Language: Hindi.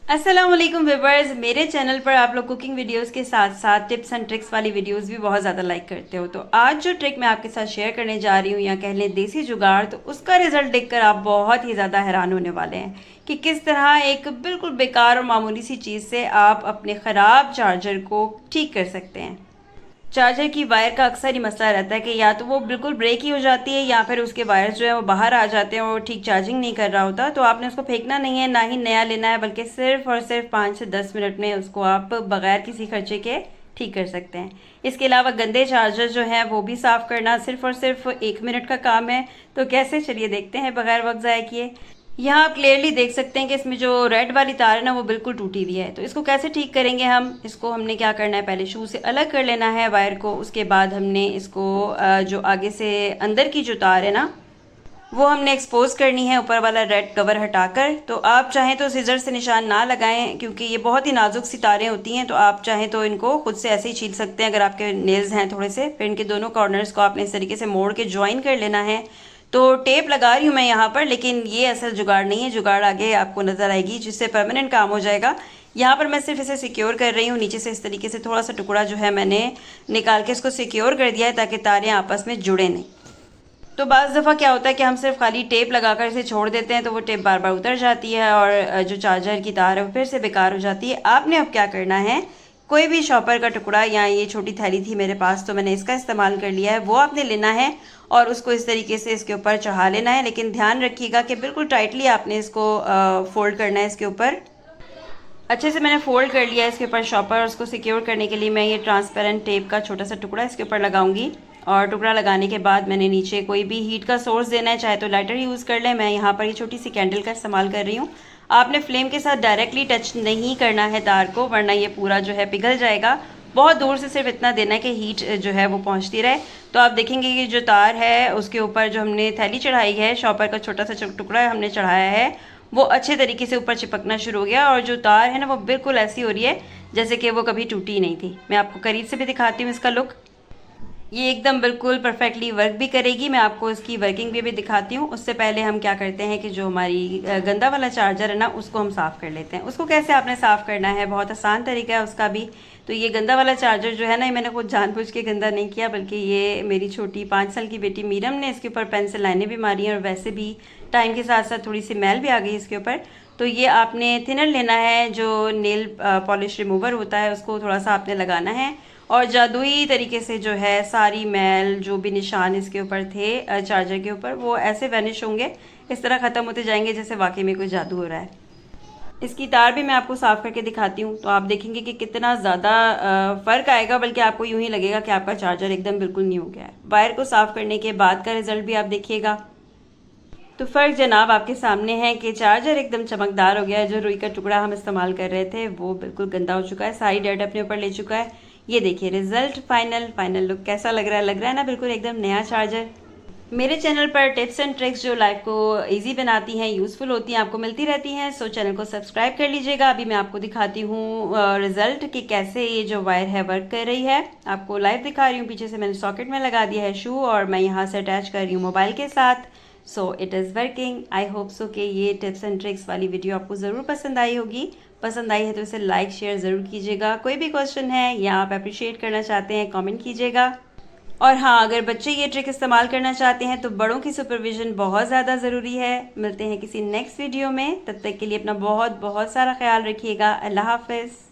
अस्सलाम वालेकुम व्यूअर्स, मेरे चैनल पर आप लोग कुकिंग वीडियोस के साथ साथ टिप्स एंड ट्रिक्स वाली वीडियोस भी बहुत ज़्यादा लाइक करते हो। तो आज जो ट्रिक मैं आपके साथ शेयर करने जा रही हूँ या कह लें देसी जुगाड़, तो उसका रिजल्ट देखकर आप बहुत ही ज़्यादा हैरान होने वाले हैं कि किस तरह एक बिल्कुल बेकार और मामूली सी चीज़ से आप अपने ख़राब चार्जर को ठीक कर सकते हैं। चार्जर की वायर का अक्सर ही मसला रहता है कि या तो वो बिल्कुल ब्रेक ही हो जाती है या फिर उसके वायर्स जो है वो बाहर आ जाते हैं और ठीक चार्जिंग नहीं कर रहा होता। तो आपने उसको फेंकना नहीं है, ना ही नया लेना है, बल्कि सिर्फ और सिर्फ 5 से 10 मिनट में उसको आप बगैर किसी खर्चे के ठीक कर सकते हैं। इसके अलावा गंदे चार्जर जो हैं वो भी साफ़ करना सिर्फ और सिर्फ 1 मिनट का काम है। तो कैसे, चलिए देखते हैं बगैर वक्त ज़ाया किए। यहाँ आप क्लियरली देख सकते हैं कि इसमें जो रेड वाली तार है ना वो बिल्कुल टूटी हुई है। तो इसको कैसे ठीक करेंगे हम, इसको हमने क्या करना है, पहले शू से अलग कर लेना है वायर को। उसके बाद हमने इसको जो आगे से अंदर की जो तार है ना वो हमने एक्सपोज करनी है, ऊपर वाला रेड कवर हटाकर। तो आप चाहें तो सीजर से निशान ना लगाएं क्योंकि ये बहुत ही नाजुक सी तारें होती हैं। तो आप चाहें तो इनको खुद से ऐसे ही छील सकते हैं अगर आपके नेल्स हैं थोड़े से। फिर इनके दोनों कॉर्नर्स को आपने इस तरीके से मोड़ के ज्वाइन कर लेना है। तो टेप लगा रही हूँ मैं यहाँ पर, लेकिन ये असल जुगाड़ नहीं है। जुगाड़ आगे आपको नज़र आएगी जिससे परमानेंट काम हो जाएगा। यहाँ पर मैं सिर्फ इसे सिक्योर कर रही हूँ। नीचे से इस तरीके से थोड़ा सा टुकड़ा जो है मैंने निकाल के इसको सिक्योर कर दिया है ताकि तारें आपस में जुड़े नहीं। तो बाज़ दफ़ा क्या होता है कि हम सिर्फ खाली टेप लगाकर इसे छोड़ देते हैं तो वो टेप बार बार उतर जाती है और जो चार्जर की तार है वो फिर से बेकार हो जाती है। आपने अब क्या करना है, कोई भी शॉपर का टुकड़ा या ये छोटी थैली थी मेरे पास तो मैंने इसका इस्तेमाल कर लिया है, वो आपने लेना है और उसको इस तरीके से इसके ऊपर चढ़ा लेना है। लेकिन ध्यान रखिएगा कि बिल्कुल टाइटली आपने इसको फोल्ड करना है। इसके ऊपर अच्छे से मैंने फोल्ड कर लिया है इसके ऊपर शॉपर, और उसको सिक्योर करने के लिए मैं ये ट्रांसपेरेंट टेप का छोटा सा टुकड़ा इसके ऊपर लगाऊंगी। और टुकड़ा लगाने के बाद मैंने नीचे कोई भी हीट का सोर्स देना है, चाहे तो लाइटर यूज़ कर लें। मैं यहाँ पर ये छोटी सी कैंडल का इस्तेमाल कर रही हूँ। आपने फ्लेम के साथ डायरेक्टली टच नहीं करना है तार को, वरना ये पूरा जो है पिघल जाएगा। बहुत दूर से सिर्फ इतना देना है कि हीट जो है वो पहुंचती रहे। तो आप देखेंगे कि जो तार है उसके ऊपर जो हमने थैली चढ़ाई है, शॉपर का छोटा सा टुकड़ा हमने चढ़ाया है, वो अच्छे तरीके से ऊपर चिपकना शुरू हो गया। और जो तार है ना वो बिल्कुल ऐसी हो रही है जैसे कि वो कभी टूटी ही नहीं थी। मैं आपको करीब से भी दिखाती हूँ इसका लुक। ये एकदम बिल्कुल परफेक्टली वर्क भी करेगी। मैं आपको इसकी वर्किंग भी दिखाती हूँ। उससे पहले हम क्या करते हैं कि जो हमारी गंदा वाला चार्जर है ना उसको हम साफ़ कर लेते हैं। उसको कैसे आपने साफ़ करना है, बहुत आसान तरीका है उसका भी। तो ये गंदा वाला चार्जर जो है ना, ये मैंने खुद जानबूझ के गंदा नहीं किया, बल्कि ये मेरी छोटी 5 साल की बेटी मीरम ने इसके ऊपर पेंसिल लाइनें भी मारी हैं और वैसे भी टाइम के साथ साथ थोड़ी सी मैल भी आ गई इसके ऊपर। तो ये आपने थिनर लेना है, जो नेल पॉलिश रिमूवर होता है उसको थोड़ा सा आपने लगाना है और जादुई तरीके से जो है सारी मैल, जो भी निशान इसके ऊपर थे चार्जर के ऊपर, वो ऐसे वैनिश होंगे, इस तरह ख़त्म होते जाएंगे जैसे वाकई में कोई जादू हो रहा है। इसकी तार भी मैं आपको साफ़ करके दिखाती हूँ तो आप देखेंगे कि कितना ज़्यादा फ़र्क आएगा, बल्कि आपको यूँ ही लगेगा कि आपका चार्जर एकदम बिल्कुल न्यू हो गया है। वायर को साफ़ करने के बाद का रिज़ल्ट भी आप देखिएगा। तो फ़र्क जनाब आपके सामने है कि चार्जर एकदम चमकदार हो गया है। जो रुई का टुकड़ा हम इस्तेमाल कर रहे थे वो बिल्कुल गंदा हो चुका है, सारी डर्ट अपने ऊपर ले चुका है। ये देखिए रिजल्ट, फाइनल लुक कैसा लग रहा है ना, बिल्कुल एकदम नया चार्जर। मेरे चैनल पर टिप्स एंड ट्रिक्स जो लाइफ को इजी बनाती हैं, यूज़फुल होती हैं, आपको मिलती रहती हैं। सो चैनल को सब्सक्राइब कर लीजिएगा। अभी मैं आपको दिखाती हूँ रिजल्ट कि कैसे ये जो वायर है वर्क कर रही है। आपको लाइव दिखा रही हूँ। पीछे से मैंने सॉकेट में लगा दिया है शू और मैं यहाँ से अटैच कर रही हूँ मोबाइल के साथ। So it is working. I hope so कि ये टिप्स एंड ट्रिक्स वाली वीडियो आपको ज़रूर पसंद आई होगी। पसंद आई है तो इसे लाइक शेयर ज़रूर कीजिएगा। कोई भी क्वेश्चन है या आप अप्रिशिएट करना चाहते हैं, कमेंट कीजिएगा। और हाँ, अगर बच्चे ये ट्रिक इस्तेमाल करना चाहते हैं तो बड़ों की सुपरविज़न बहुत ज़्यादा ज़रूरी है। मिलते हैं किसी नेक्स्ट वीडियो में, तब तक के लिए अपना बहुत बहुत सारा ख्याल रखिएगा। अल्लाह हाफ़िज़।